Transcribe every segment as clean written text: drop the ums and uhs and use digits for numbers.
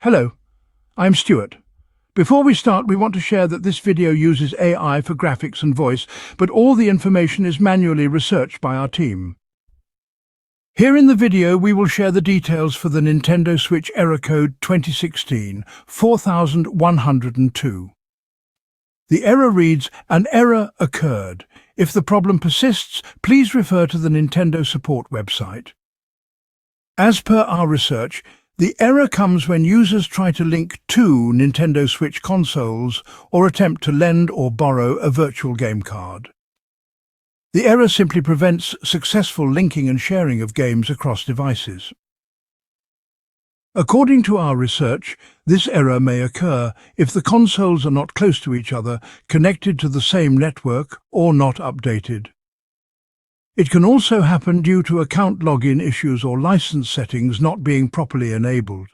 Hello, I'm Stuart. Before we start, we want to share that this video uses AI for graphics and voice, but all the information is manually researched by our team. Here in the video, we will share the details for the Nintendo Switch error code 2016-4102. The error reads, "An error occurred. If the problem persists, please refer to the Nintendo support website." As per our research, the error comes when users try to link two Nintendo Switch consoles or attempt to lend or borrow a virtual game card. The error simply prevents successful linking and sharing of games across devices. According to our research, this error may occur if the consoles are not close to each other, connected to the same network, or not updated. It can also happen due to account login issues or license settings not being properly enabled.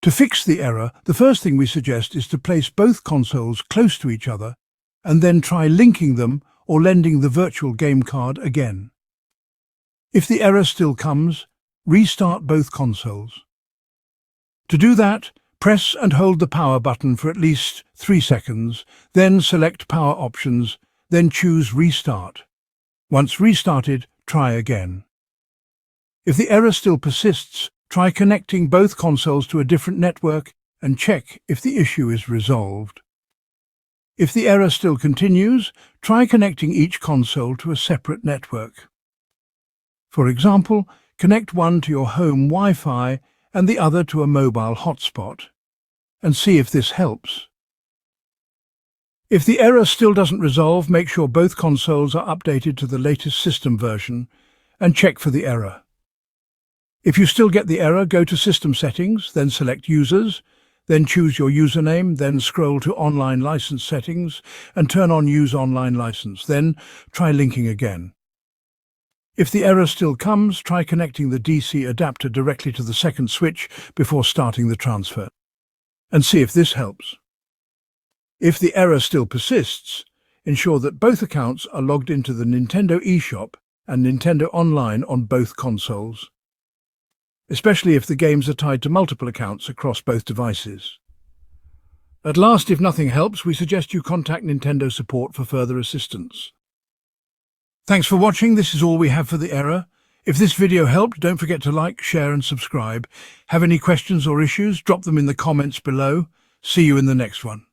To fix the error, the first thing we suggest is to place both consoles close to each other and then try linking them or lending the virtual game card again. If the error still comes, restart both consoles. To do that, press and hold the power button for at least 3 seconds, then select Power Options, then choose Restart. Once restarted, try again. If the error still persists, try connecting both consoles to a different network and check if the issue is resolved. If the error still continues, try connecting each console to a separate network. For example, connect one to your home Wi-Fi and the other to a mobile hotspot, and see if this helps. If the error still doesn't resolve, make sure both consoles are updated to the latest system version and check for the error. If you still get the error, go to System Settings, then select Users, then choose your username, then scroll to Online License Settings and turn on Use Online License, then try linking again. If the error still comes, try connecting the DC adapter directly to the second switch before starting the transfer, and see if this helps. If the error still persists, ensure that both accounts are logged into the Nintendo eShop and Nintendo Online on both consoles, especially if the games are tied to multiple accounts across both devices. At last, if nothing helps, we suggest you contact Nintendo support for further assistance. Thanks for watching. This is all we have for the error. If this video helped, don't forget to like, share and subscribe. Have any questions or issues? Drop them in the comments below. See you in the next one.